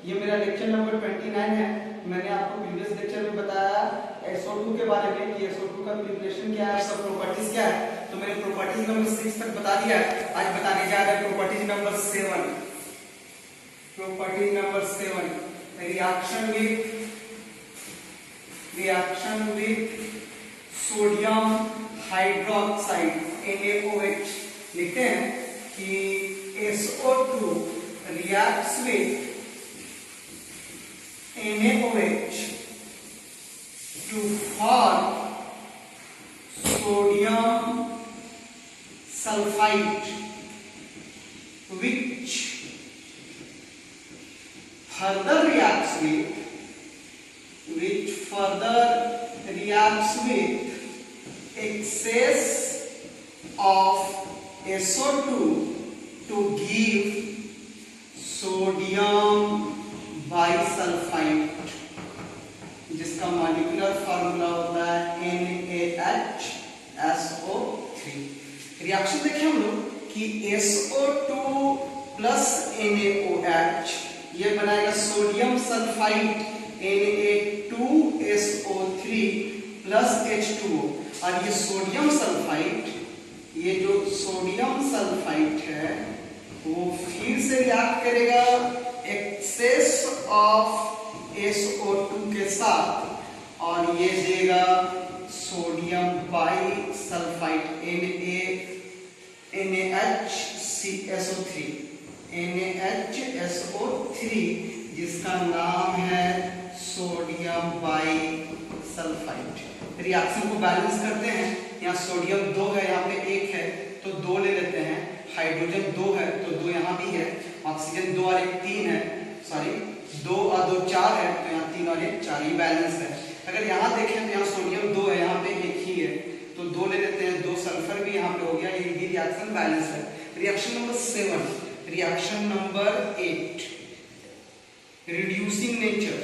ये मेरा lecture number 29 है। मैंने आपको प्रीवियस लेक्चर में बताया SO2 के बारे में कि SO2 का प्रिपरेशन क्या है, सब प्रॉपर्टीज क्या है। तो मैंने प्रॉपर्टीज नंबर 6 तक बता दिया है। आज बताने जा रहे हैं properties number 7। Properties number 7, reaction with sodium hydroxide NaOH। लिखते हैं कि SO2 reacts with NaOH to form sodium sulfite, which further reacts with excess of SO2 to give sodium bisulfite, जिसका मॉलिक्यूलर फार्मूला होता है NaHSO3। रिएक्शन देखें हम लोग कि SO2 प्लस NaOH ये बनाएगा sodium sulphide Na2SO3 plus H2O। और ये सोडियम सल्फाइड, ये जो सोडियम सल्फाइड है वो फिर से रिएक्ट करेगा एक्सेस ऑफ SO2 के साथ और ये देगा सोडियम बाइसल्फाइड NaHSO3 जिसका नाम है सोडियम बाइसल्फाइड। रिएक्शन को बैलेंस करते हैं। यहाँ सोडियम 2 है, यहाँ पे 1 है तो 2 ले लेते हैं। हाइड्रोजन 2 है तो 2 यहाँ भी है। ऑक्सीजन 2 और 1 3 है, सॉरी 2 और 2 4 है तो यहाँ 3 और 1 4 ही बैलेंस है। अगर यहाँ देखें तो यहाँ सोडियम 2 है, यहाँ पे 1 ही है तो 2 ले लेते हैं। 2 सल्फर भी यहाँ पे हो गया, ये भी रिएक्शन बैलेंस है। Reaction number 7, reaction number 8, reducing nature.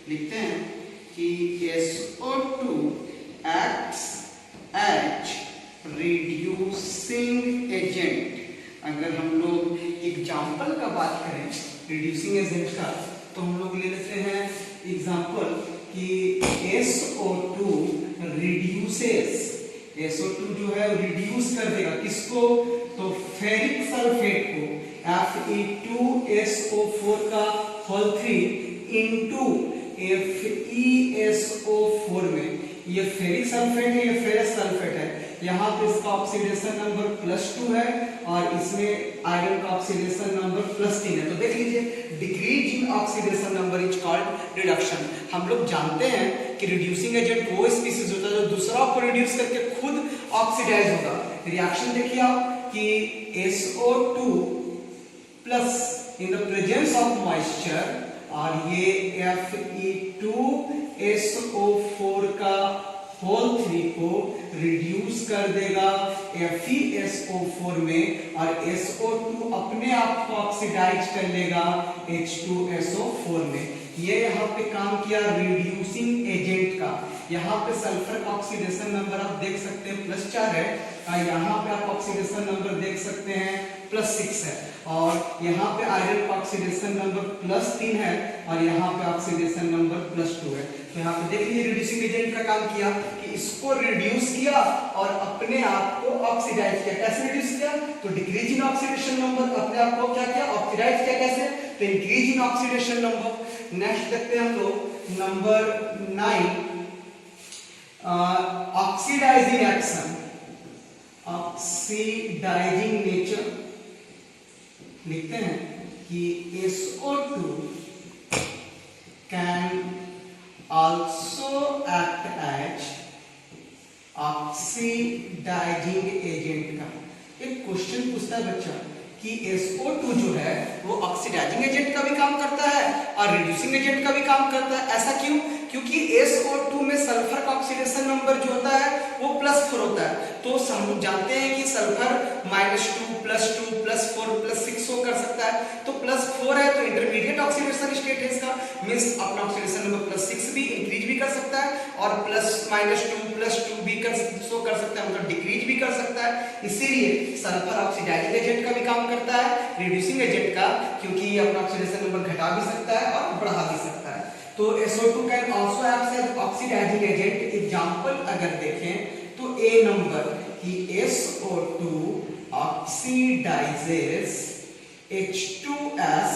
लिखते हैं कि SO2 acts as reducing agent। अगर हम लोग एग्जाम्पल का बात करें रिड्यूसिंग एजेंट का तो हम लोग ले लेते हैं एग्जाम्पल कि SO2 रिड्यूसेस, SO2 जो है रिड्यूस कर देगा किसको, तो फेरिक सल्फेट को Fe2SO4 का होल 3 इनटू FeSO4 में। ये फेरिक सल्फेट है, ये फेरस सल्फेट है। यहाँ पे इसका ऑक्सीडेशन नंबर +2 है और इसमें आयरन का ऑक्सीडेशन नंबर +3 है। तो देख लीजिए decrease in oxidation number is called reduction. हम लोग जानते हैं कि रिड्यूसिंग एजेंट वो स्पीशीज होता है जो दूसरा को रिड्यूस करके खुद ऑक्सीडाइज होगा। रिएक्शन देखिए आप कि SO2 plus in the presence of moisture और ये Fe2SO4 का होल 3 को रिड्यूस कर देगा FeSO4 में और SO2 अपने आप को ऑक्सीडाइज कर लेगा H2SO4 में। ये यहाँ पे काम किया रिड्यूसिंग एजेंट का। यहाँ पे सल्फर का ऑक्सीडेशन नंबर आप देख सकते हैं +4 है और यहाँ पे आप ऑक्सीडेशन नंबर देख सकते हैं +6 है और यहाँ पे आयरन का ऑक्सीडेशन नंबर +3 है और यहाँ पे ऑक्सीडेशन नंबर +2 है। तो यहाँ पे देखिए रिड्यूसिंग एजेंट का काम किया कि इसको रिड्यूस किया और अपने आप को ऑक्सीडाइज किया। कैसे रिड्यूस किया, तो डिक्रीज इन ऑक्सीडेशन नंबर, अपने आप को क्या किया, ऑक्सीडाइज किया। कैसे, तो increase in oxidation number. Next देखते हैं हम लोग number 9, oxidising action, oxidising nature. लिखते हैं कि SO2 can also act as oxidising agent का। एक क्वेश्चन पूछता है बच्चा कि SO2 जो है वो ऑक्सीडाइजिंग एजेंट का भी काम करता है और रिड्यूसिंग एजेंट का भी काम करता है। ऐसा क्यों, क्योंकि SO2 में सल्फर का ऑक्सीडेशन नंबर जो होता है वो +4 होता है। तो हम जानते हैं कि सल्फर -2 +2 +4 +6 कर सकता है, तो +4 है तो इंटरमीडिएट ऑक्सीडेशन स्टेट है इसका, मींस अपना ऑक्सीडेशन नंबर +6 भी इंक्रीज भी कर सकता है और +2 भी कर सकता है, मतलब डिक्रीज भी कर सकता है। इसीलिए सल्फर ऑक्सीडाइजिंग एजेंट का भी काम करता है रिड्यूसिंग एजेंट का, क्योंकि ये अपना ऑक्सीडेशन नंबर घटा भी सकता है और बढ़ा भी सकता है। तो SO2 can also act as oxidising agent. Example अगर देखें तो ए नंबर कि SO2 oxidises H2S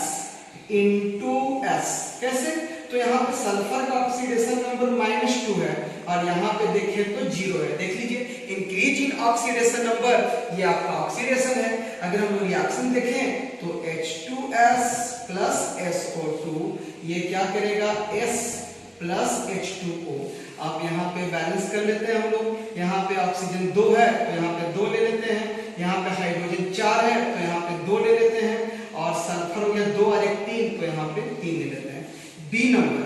into S। कैसे? तो यहाँ पे सल्फर का ऑक्सीडेशन नंबर -2 है और यहाँ पे देखें तो 0 है। देख लीजिए, इंक्रीज इन ऑक्सीडेशन नंबर, ये आपका ऑक्सीडेशन है। अगर हम लोग रिएक्शन देखें तो H2S प्लस SO2 ये क्या करेगा, S प्लस H2O। आप यहाँ पे बैलेंस कर लेते हैं हम लोग। यहाँ पे ऑक्सीजन 2 है तो यहाँ पे 2 ले लेते हैं, यहाँ पे हाइड्रोजन 4 है तो यहाँ पे 2 ले लेते हैं, और सल्फर हो गया 2 और 1 3 तो यहाँ पे 3 ले लेते हैं। B number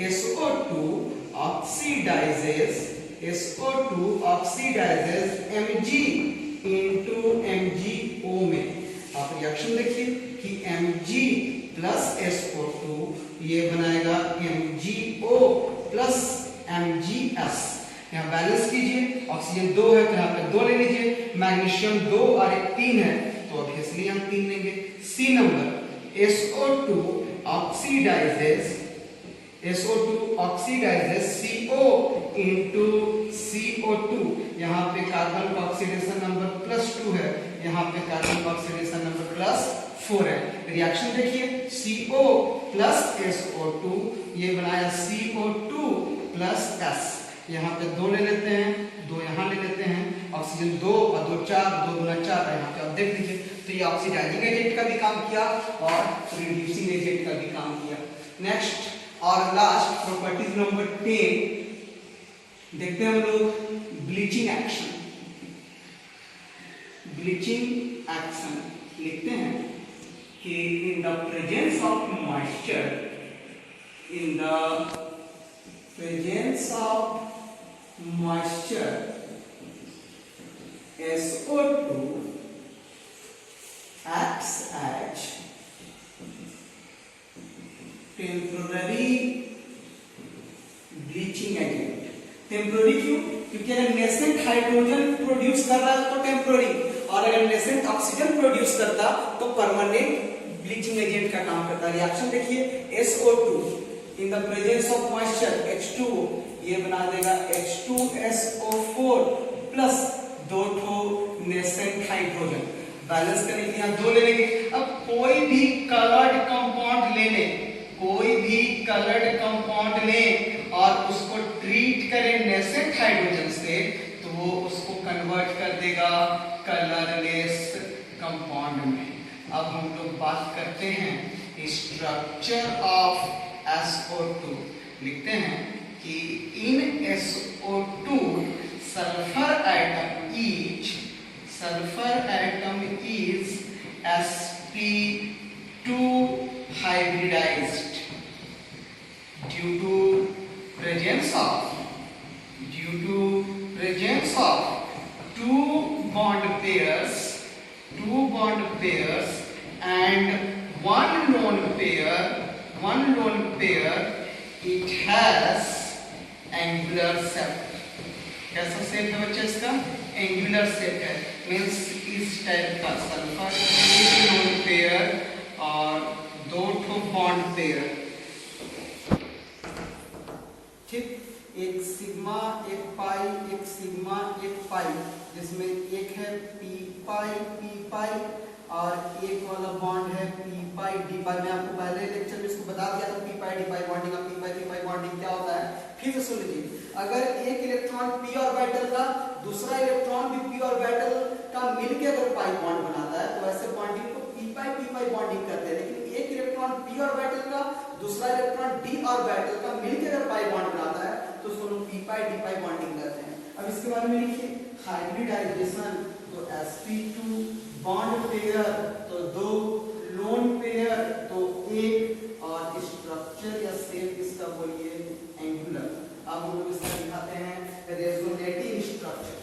SO2 oxidises Mg into MgO में। आप रिएक्शन देखिए कि Mg प्लस SO2 ये बनाएगा MgO प्लस MgS। यहाँ बैलेंस कीजिए, ऑक्सीजन 2 है तो यहाँ पे 2 ले लीजिए, मैग्नीशियम 2 और 1 3 है तो ऑब्वियसली हम 3 लेंगे। C number SO2 oxidises CO into CO2। यहाँ पे कार्बन का ऑक्सीडेशन नंबर +2 है, यहाँ पे कार्बन का ऑक्सीडेशन नंबर +4 है। रिएक्शन देखिए, CO प्लस SO2 ये बनाया CO2 प्लस S। यहाँ पे 2 ले लेते हैं, 2 यहाँ ले लेते हैं, ऑक्सीजन 2 और 2 4, 2 गुना 4 है। यहाँ पे आप देख लीजिए तो ये ऑक्सीडाइजिंग एजेंट का भी काम किया और रिड्यूसिंग एजेंट का भी काम किया। नेक्स्ट और लास्ट प्रॉपर्टीज नंबर 10 देखते हैं हम लोग, ब्लीचिंग एक्शन। ब्लीचिंग एक्शन लिखते हैं कि in the presence of moisture, in the presence of moisture SO2 acts as temporary bleaching agent. Temporary क्यों? क्योंकि अगर नेसेंट हाइड्रोजन प्रोड्यूस कर रहा है तो टेम्पोररी, और अगर नेसेंट ऑक्सीजन प्रोड्यूस करता तो परमानेंट ब्लीचिंग एजेंट का काम करता। रिएक्शन देखिए, SO2 in the presence of moisture H2O ये बना देगा H2SO4 plus 2 nascent hydrogen. Balance करने के लिए यहाँ 2 ले लेंगे। अब कोई भी कलर्ड कंपाउंड ले लें, कोई भी कलर्ड कंपाउंड लें और उसको ट्रीट करें नेसेंट हाइड्रोजन से तो वो उसको कन्वर्ट कर देगा कलरलेस कंपाउंड में। अब हम लोग बात करते हैं स्ट्रक्चर ऑफ SO2। लिखते हैं कि इन SO2 sulphur atom is sp2 hybridized due to presence of two bond pairs and one lone pair it has angular shape। कैसा शेप है बच्चे इसका? एंगुलर शेप है, मीन्स इस टाइप का सल्फर एक लोन पेयर और 2 बॉन्ड पेयर। ठीक, एक सिग्मा एक पाई, एक सिग्मा एक पाई, जिसमें एक है पी पाई और एक वाला बॉन्ड है पी पाई डी पाई। मैं आपको पहले लेक्चर में इसको बता दिया था, p pi d pi bonding. P pi bonding क्या होता है फिर से सुन लीजिए। अगर एक इलेक्ट्रॉन पी ऑर्बिटल का दूसरा इलेक्ट्रॉन भी पी ऑर्बिटल का मिलकर अगर पाई बॉन्ड बनाता है तो ऐसे बॉन्डिंग को पी पाई बॉन्डिंग करते हैं। लेकिन एक इलेक्ट्रॉन पी ऑर्बिटल का दूसरा इलेक्ट्रॉन डी ऑर्बिटल का मिलकर अगर पाई बॉन्ड बनाता है तो उसको लोग P pi d pi bonding करते हैं। अब इसके बारे में लिखिए, हाइब्रिडाइजेशन तो sp2 बॉन्ड पेयर तो 2 लोन पेयर तो 1 और स्ट्रक्चर या शेप इसका बोलिए एंगुलर। अब हम लोग इसका दिखाते हैं रेजोनेटिंग स्ट्रक्चर।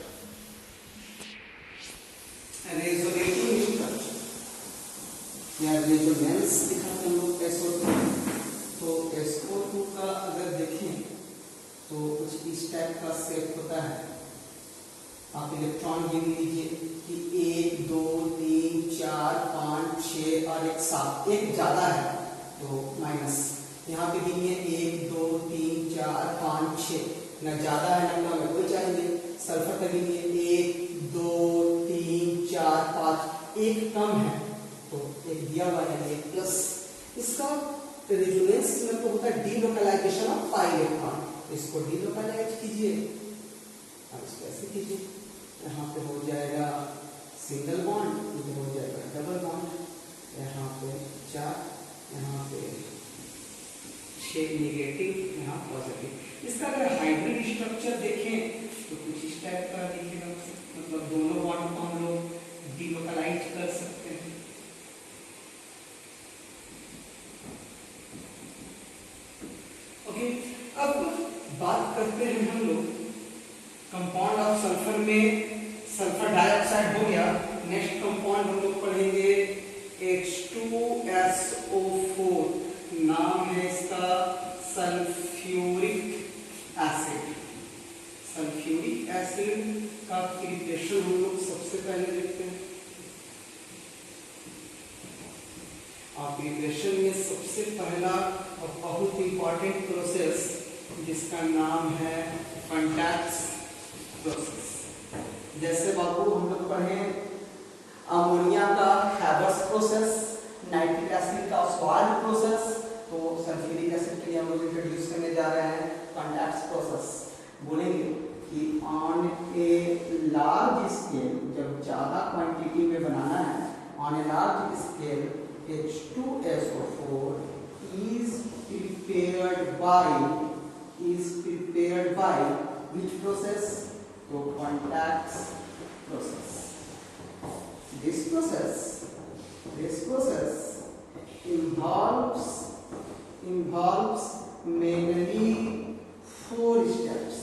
या रेजोनेंस दिखाते हैं लोग SO2। तो SO2 का अगर देखें तो कुछ इस टाइप का शेप होता है। आप इलेक्ट्रॉन गिन लीजिए कि 1 2 3 4 5 6 और एक 7, एक ज्यादा है तो माइनस। यहाँ पे दिए 1 2 3 4 5 6, न ज्यादा है न कम है, कोई चाहिए। सल्फर का दिए 1 2 3 4 5, एक कम है तो एक दिया हुआ है एक प्लस। इसका रेजोनेंस में तो होता है डीलोकलाइजेशन ऑफ पाई इलेक्ट्रॉन, इसको डीलोकलाइज कीजिए, अब इसको ऐसे कीजिए, यहाँ पे हो जाएगा सिंगल बॉन्ड, इधर हो जाएगा डबल बॉन्ड, यहाँ पे 4, यहाँ पे 6 नेगेटिव, यहाँ पॉजिटिव। इसका अगर हाइब्रिड स्ट्रक्चर देखें तो कुछ इस टाइप का दिखेगा, मतलब दोनों बॉन्ड को हम लोग डीलोकलाइज कर सकते हैं। ओके, अब बात करते हैं हम लोग कंपाउंड ऑफ सल्फर में, सल्फर डाइऑक्साइड हो गया। नेक्स्ट कंपाउंड हम लोग पढ़ेंगे H2SO4, नाम है इसका सल्फ्यूरिक एसिड। सल्फ्यूरिक एसिड का प्रिपरेशन हम लोग सबसे पहले देखते हैं। और प्रिपरेशन में सबसे पहला और बहुत इंपॉर्टेंट प्रोसेस जिसका नाम है कॉन्टैक्ट प्रोसेस। जैसे बाबू हम लोग पढ़े अमोनिया का हैबर्स प्रोसेस, नाइट्रिक एसिड का स्वाल प्रोसेस, तो सल्फ्यूरिक एसिड के लिए हम लोग इंट्रोड्यूस करने जा रहे हैं कॉन्टैक्ट प्रोसेस। बोलेंगे कि ऑन ए लार्ज स्केल, जब ज़्यादा क्वांटिटी में बनाना है, on a large scale H2SO4 is prepared by which process? So contacts process. This process involves mainly 4 steps.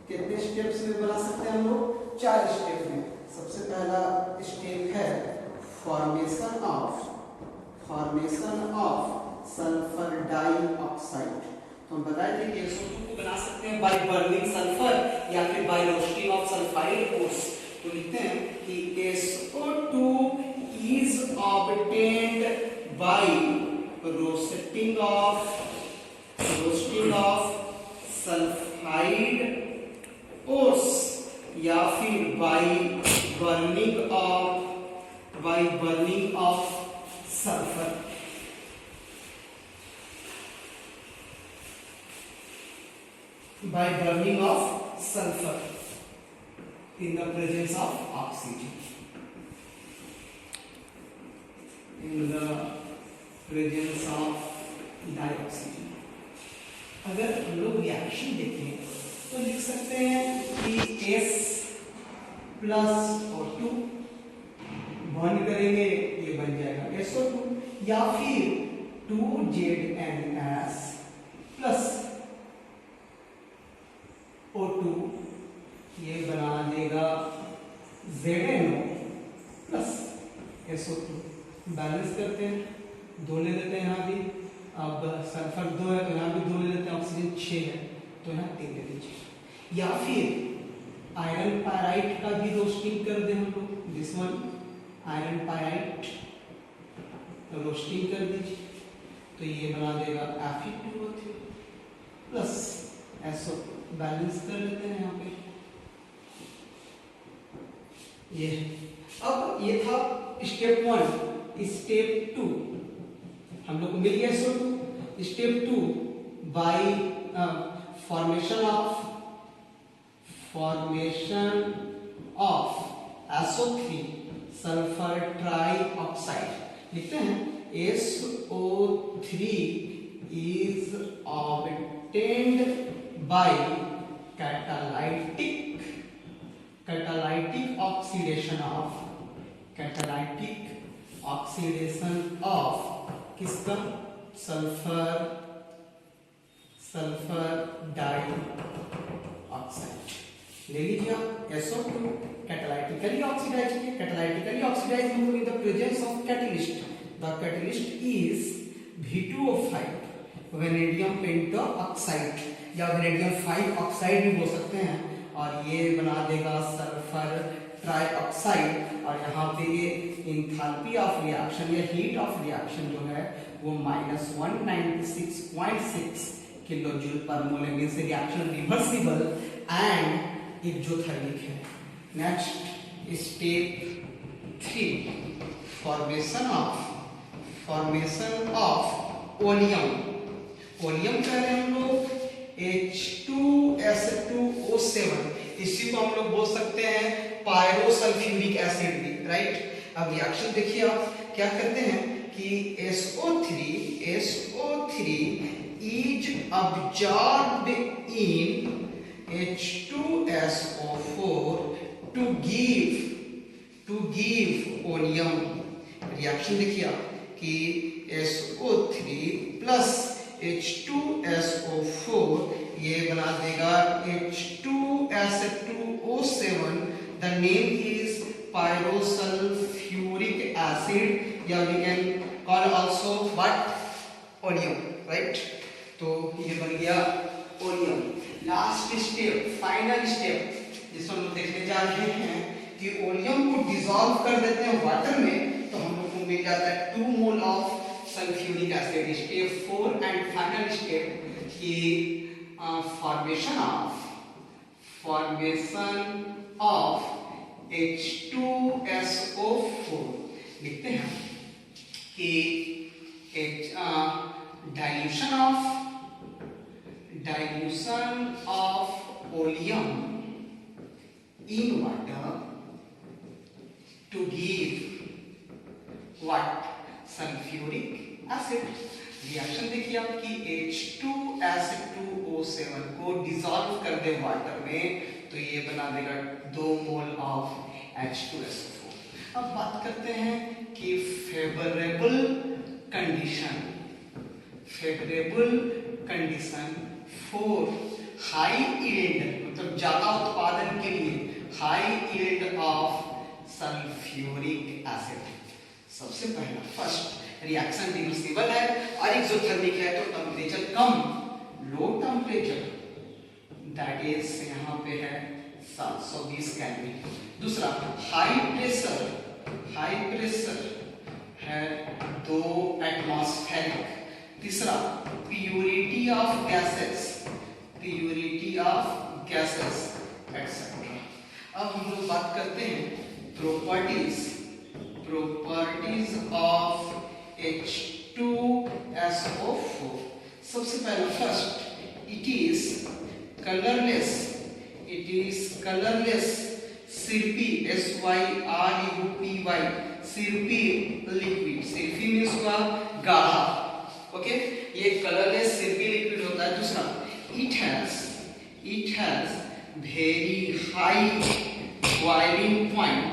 कितने स्टेप्स में बना सकते हैं हम लोग? 4 स्टेप में। सबसे पहला स्टेप है फॉर्मेशन ऑफ सल्फर डाइऑक्साइड। तो हम बताए थे कि SO2 को बना सकते हैं बाय बर्निंग सल्फर या फिर by roasting of sulphide ores. तो लिखते हैं कि SO2 is obtained by roasting of sulphide ores या फिर by burning of sulphur. By burning of sulfur in the presence of oxygen. In the presence of dioxygen. अगर हम लोग reaction देखें तो लिख सकते हैं कि S प्लस O2 बर्न करेंगे, ये बन जाएगा SO2, या फिर 2ZNS प्लस O2, ये बना देगा ZNO प्लस SO2। बैलेंस करते हैं, 2 ले लेते हैं यहाँ भी, अब सल्फर 2 है तो यहाँ भी 2 ले लेते हैं, ऑक्सीजन 6 है तो यहाँ 3 ले लीजिए। या फिर आयरन पायराइट का भी रोस्टिंग कर दें हम लोग, this one iron pyrite roasting कर दीजिए तो ये बना देगा Fe2O3 प्लस SO2। बैलेंस कर लेते हैं यहाँ पे, ये अब ये था स्टेप 1। स्टेप 2 हम लोग को मिल गया SO2। Step 2 bye formation of SO3 sulphur trioxide. लिखते हैं SO3 is obtained by catalytic oxidation of किसका? Sulphur dioxide. ले लीजिए आप SO2 catalytically oxidized in the presence of catalyst. The catalyst is V2O5 vanadium pentoxide या vanadium 5 oxide भी हो सकते हैं, और ये बना देगा सल्फर ट्राइऑक्साइड। और यहाँ पे ये इंथैल्पी ऑफ रिएक्शन या हीट ऑफ रिएक्शन जो है वो -196.6 kilo joule per mole means reaction reversible and exothermic है। Next step 3 formation of oleum. Oleum कह रहे हैं हम लोग H2S2O7, इसी को हम लोग बोल सकते हैं पायरोसल्फ्यूरिक एसिड भी, राइट। अब रिएक्शन देखिए आप क्या करते हैं कि SO3 is absorbed in H2SO4 to give oleum. Reaction देखिए आप कि SO3 प्लस H2SO4 ये बना देगा H2S2O7। The name is pyrosulfuric acid या we can call also what oleum, right. तो ये बन गया oleum. Last step, final step जिसको हम लोग देखने जा रहे हैं कि ओलियम को डिसॉल्व कर देते हैं वाटर में तो हम लोग को मिल जाता है 2 mole of sulphuric acid. Step 4 and final step की फॉर्मेशन ऑफ H2SO4 लिखते हैं कि dilution of oleum in water to give what sulfuric acid। Reaction देखिए आप कि H2S2O7 को डिसॉल्व कर दे वाटर में तो ये बना देगा 2 मोल ऑफ H2SO4। अब बात करते हैं कि favourable condition for high yield मतलब ज्यादा उत्पादन के लिए high yield of sulphuric acid. सबसे पहला फर्स्ट रिएक्शन रिवर्सिबल है और एक्सोथर्मिक है तो temperature come, low temperature that is यहाँ पे है 720 केल्विन। दूसरा हाई प्रेशर है 2 एटमॉस्फेरिक। तीसरा प्योरिटी ऑफ गैसेस एक्सेट्रा। अब हम लोग बात करते हैं प्रॉपर्टीज ऑफ H2SO4। सबसे पहला first it is colourless syrupy SYRUPY syrupy liquid. Syrupy means हुआ गाढ़ा, ओके। ये कलरलेस सिरपी लिक्विड होता है। दूसरा it has very high boiling point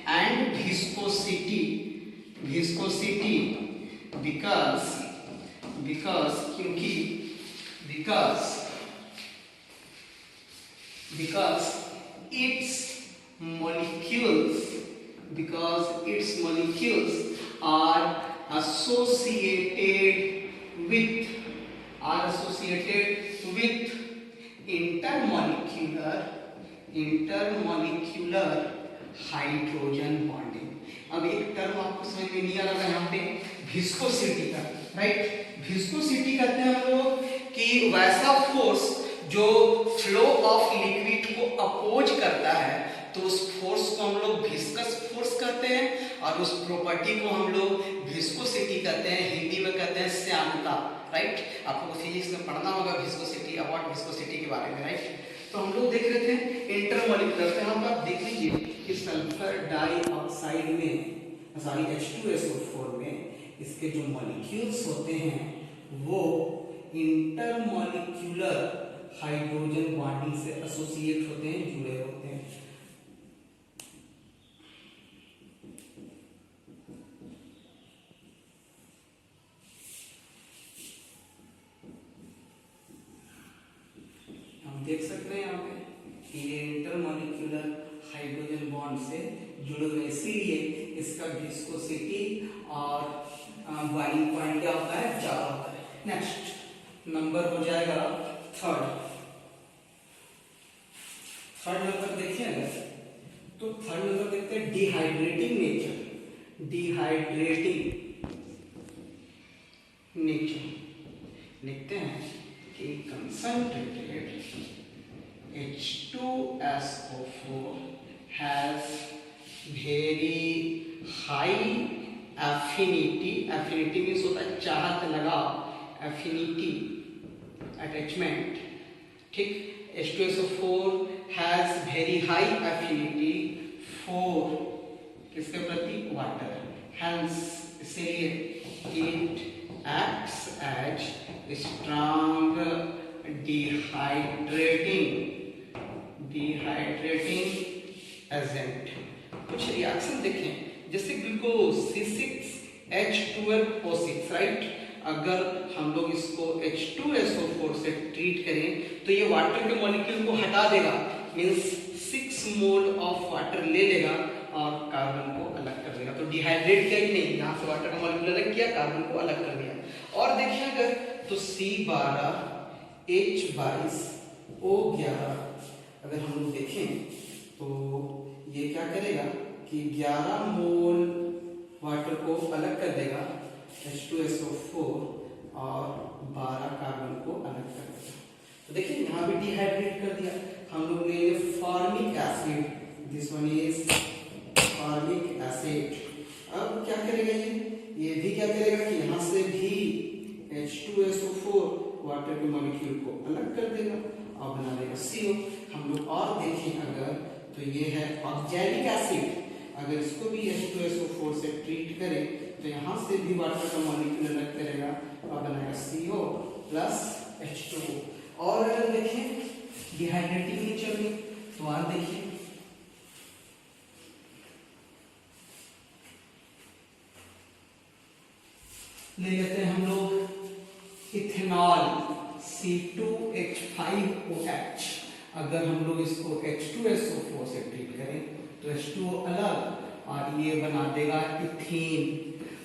and viscosity because its molecules are associated with intermolecular hydrogen bonding. अब एक टर्म आपको समझ में नहीं आ रहा यहाँ पे विस्कोसिटी का, राइट। विस्कोसिटी कहते हैं हम लोग कि वैसा फोर्स जो फ्लो ऑफ लिक्विड को अपोज करता है तो उस फोर्स को हम लोग विस्कस फोर्स कहते हैं और उस प्रॉपर्टी को हम लोग विस्कोसिटी कहते हैं। हिंदी में कहते हैं श्यानता, राइट। आपको फिजिक्स में पढ़ना होगा विस्कोसिटी, अबाउट विस्कोसिटी के बारे में, राइट। तो हम लोग देख रहे थे इंटरमॉलिक्यूलर। तो यहाँ पर आप देख लीजिए कि सल्फर डाइऑक्साइड में सॉरी H2SO4 में इसके जो मॉलिक्यूल्स होते हैं वो इंटरमॉलिक्यूलर हाइड्रोजन बॉन्डिंग से एसोसिएट होते हैं, जुड़े होते हैं। देख सकते हैं यहाँ पे कि ये इंटरमॉलिक्यूलर हाइड्रोजन बॉन्ड से जुड़े हुए, इसीलिए इसका विस्कोसिटी और बॉइलिंग पॉइंट क्या होता है, ज्यादा होता है। नेक्स्ट नंबर हो जाएगा थर्ड नंबर देखिए तो थर्ड नंबर देखते हैं डिहाइड्रेटिंग नेचर। डिहाइड्रेटिंग नेचर लिखते हैं कि concentrated H2SO4 has very high affinity, affinity means होता है चाहत लगाव, affinity attachment, ठीक। H2SO4 has very high affinity for किसके प्रति, वाटर, hence इसीलिए it acts as strong dehydrating agent. कुछ रिएक्शन देखें, जैसे ग्लूकोज C6H12O6, राइट। अगर हम लोग इसको H2SO4 से ट्रीट करें तो ये वाटर के मॉलिक्यूल को हटा देगा, मींस 6 मोल ऑफ वाटर ले लेगा और कार्बन को अलग कर देगा। तो डिहाइड्रेट किया ही नहीं, यहाँ से वाटर का मॉलिक्यूल अलग किया, कार्बन को अलग कर दिया। और देखिए अगर तो C12H22O11 अगर हम लोग देखें तो ये क्या करेगा कि 11 मोल वाटर को अलग कर देगा H2SO4 और 12 कार्बन को अलग कर देगा। तो देखिए यहाँ भी डिहाइड्रेट कर दिया। हम लोग ने formic acid, this one is formic acid. अब क्या करेगा ये भी क्या करेगा कि यहाँ से भी H2SO4 वाटर के मॉलिक्यूल को अलग कर देगा और बना देगा CO। हम लोग और देखें अगर तो ये है ऑक्सैलिक एसिड, अगर इसको भी H2SO4 से ट्रीट करें तो यहाँ से भी वाटर का मॉलिक्यूल अलग करेगा और बनाएगा CO प्लस H2O। और अगर देखें डिहाइड्रेटिंग नेचर में तो और देखिए ले लेते हैं हम लोग इथेनॉल C2H5OH। अगर हम लोग इसको H2SO4 से ट्रीट करें तो H2O अलग और ये बना देगा इथेन।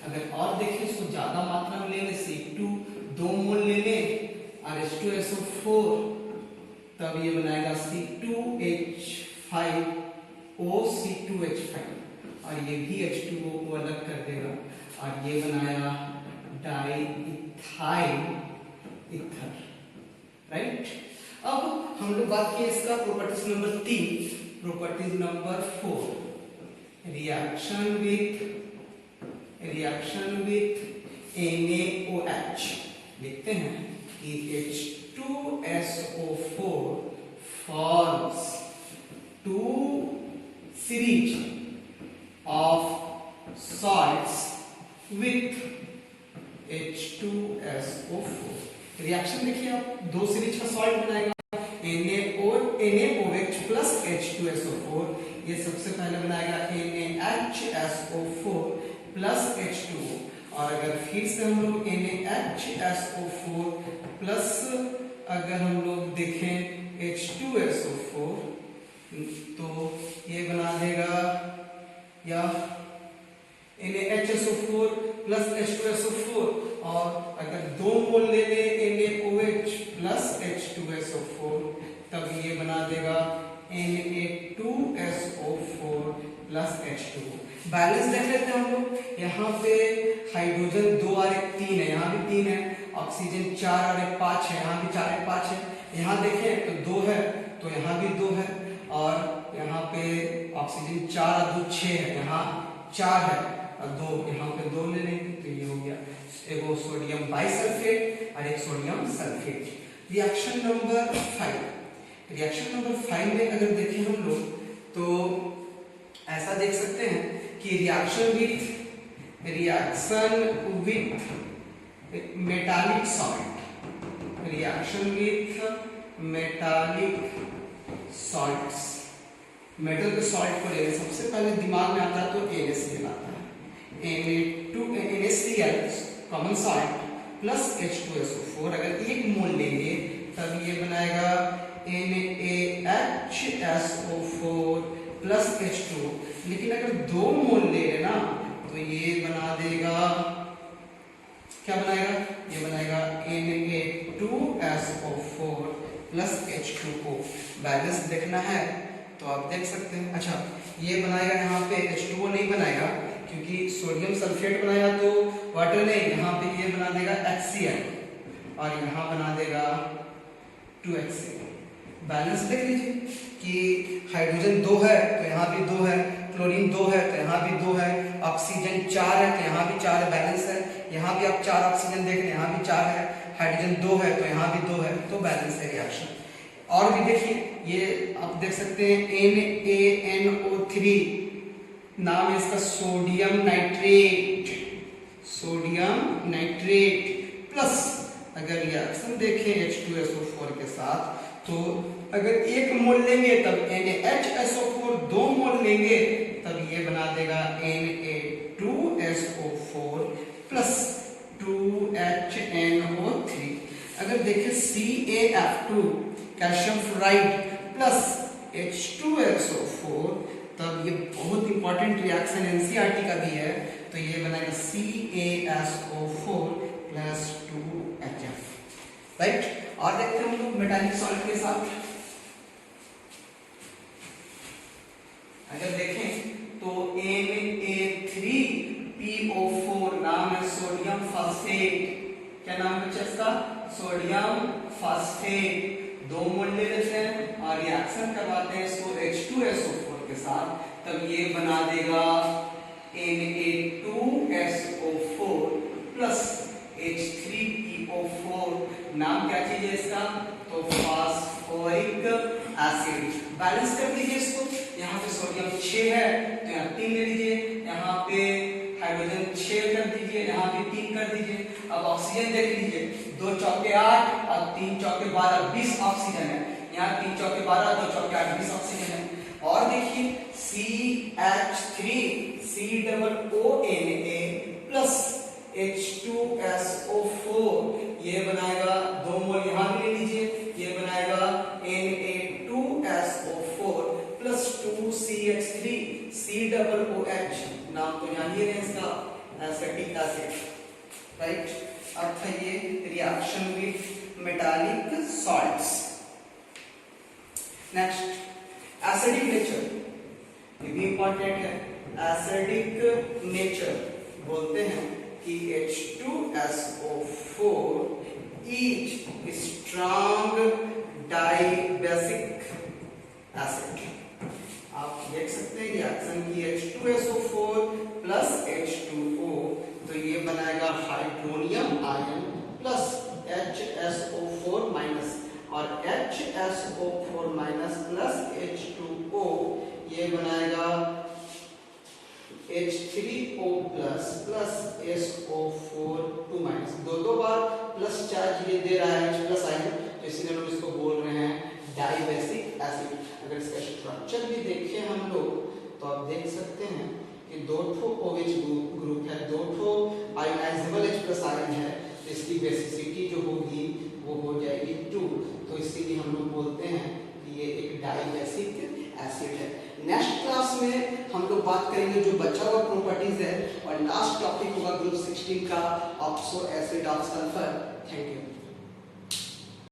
अगर और देखें इसको ज्यादा मात्रा में लेंगे, C2 2 मोल ले लें और H2SO4 तब ये बनाएगा C2H5OC2H5 और ये भी H2O को अलग कर देगा और ये बनाया डाइइथाइल ईथर, राइट। अब हम लोग बात किए इसका properties number 3, properties number 4, reaction with NaOH। लिखते हैं कि H2SO4 forms 2 series of salts with H2SO4। Reaction देखिए आप, 2 सीरीज का सॉल्ट बनाएगा NaOH प्लस H2SO4। ये सबसे पहले बनाएगा NaHSO4 प्लस H2O। और अगर फिर से हम लोग NaHSO4 प्लस अगर हम लोग देखें H2SO4 तो ये बना देगा या NaHSO4 प्लस H2SO4 और अगर 2 मोल ले ले NaOH प्लस H2SO4 तब ये बना देगा Na2SO4 प्लस H2O। बैलेंस देख लेते हैं हम लोग। यहाँ पे हाइड्रोजन 2 और 1 3 है, यहाँ भी 3 है। ऑक्सीजन 4 और 1 5 है, यहाँ भी 4 और 1 5 है। यहाँ देखें तो 2 है तो यहाँ भी 2 है और यहाँ पे ऑक्सीजन 4 और 2 6 है, यहाँ 4 है और 2 यहाँ पे 2 ले लेंगे तो ये हो गया एक सोडियम बाइसल्फेट और एक sodium sulphate. Reaction number 5, reaction number 5 में अगर देखें हम लोग तो ऐसा देख सकते हैं कि reaction with metallic salt, reaction with metallic salts, metal के सॉल्ट को लेने सबसे पहले दिमाग में आता है तो NaCl आता है। NaCl common salt plus H2SO4 अगर 1 मोल लेंगे तब ये बनाएगा NaHSO4 प्लस H2O। लेकिन अगर 2 मोल ले लेना तो ये बना देगा, क्या बनाएगा, ये बनाएगा Na2SO4 प्लस H2O। बैलेंस देखना है तो आप देख सकते हैं। अच्छा, ये बनाएगा यहाँ पे H2O नहीं बनाएगा, क्योंकि सोडियम सल्फेट बनाएगा तो वाटर नहीं, यहाँ पे ये बना देगा HCl और यहाँ बना देगा 2HCl। बैलेंस देख लीजिए कि हाइड्रोजन 2 है तो यहाँ भी 2 है, क्लोरीन 2 है तो यहाँ भी 2 है, ऑक्सीजन 4 है तो यहाँ भी 4 है, बैलेंस है। यहाँ भी आप 4 ऑक्सीजन देख रहे हैं, यहाँ भी 4 है, हाइड्रोजन 2 है तो यहाँ भी 2 है, तो बैलेंस है रिएक्शन। और भी देखिए, ये आप देख सकते हैं NaNO3, नाम है इसका sodium nitrate, sodium nitrate plus अगर रिएक्शन देखें H2SO4 के साथ, तो अगर 1 मोल लेंगे तब NaHSO4, 2 मोल लेंगे तब ये बना देगा Na2SO4 प्लस 2HNO3। अगर देखें CaF2 calcium fluoride plus H2SO4, तब ये बहुत इंपॉर्टेंट रिएक्शन NCERT का भी है, तो ये बनेगा CaSO4 प्लस 2HF, राइट। और देखते हैं हम लोग मेटालिक सॉल्ट के साथ। अगर देखें तो Na3PO4, नाम है सोडियम फास्फेट। क्या नाम है बच्चा इसका? Sodium phosphate. 2 मोल ले लेते हैं और रिएक्शन करवाते हैं इसको H2SO4 के साथ, तब ये बना देगा Na2SO4 प्लस H3PO4। नाम क्या चीज है इसका? तो फास्फोरिक एसिड। बैलेंस कर लीजिए इसको, यहाँ पे सोडियम 6 है तो यहाँ 3 ले लीजिए, यहाँ पे हाइड्रोजन 6 कर दीजिए, यहाँ पे 3 कर दीजिए। अब ऑक्सीजन देख लीजिए, 2 चौके 8 और 3 चौके 12, 20 ऑक्सीजन है। यहाँ 3 चौके 12, 2 चौके 8, 20 ऑक्सीजन है। और देखिए CH3 COONA प्लस H2SO4, ये बनाएगा 2 मोल यहाँ भी ले लीजिए, ये बनाएगा Na2SO4 प्लस 2CH3 COOH, नाम तो जानिए रहे इसका, एसिटिक एसिड, राइट। अब था ये reaction with metallic salts. Next acidic nature, ये भी इंपॉर्टेंट है। एसिडिक नेचर बोलते हैं कि H2SO4 is strong dibasic acid। आप देख सकते हैं रिएक्शन की H2SO4 प्लस H2O, तो ये बनाएगा hydronium ion plus HSO4 minus, और HSO4 माइनस प्लस H2O, ये बनाएगा H3O plus plus SO4 2 minus. 2 बार प्लस चार्ज ये दे रहा है H प्लस आयन, तो इसीलिए हम इसको बोल रहे हैं डाइबेसिक एसिड। अगर इसका स्ट्रक्चर भी देखें हम लोग, तो आप देख सकते हैं कि 2 OH ग्रुप है, 2 आयोनाइजेबल H प्लस आयन है, तो इसकी बेसिसिटी जो होगी वो हो जाएगी 2, तो इसीलिए हम लोग बोलते हैं कि ये एक डाइबेसिक एसिड है। नेक्स्ट क्लास में हम लोग बात करेंगे जो बचा हुआ प्रॉपर्टीज है, और लास्ट टॉपिक होगा ग्रुप 16 का oxo acid of sulphur. Thank you.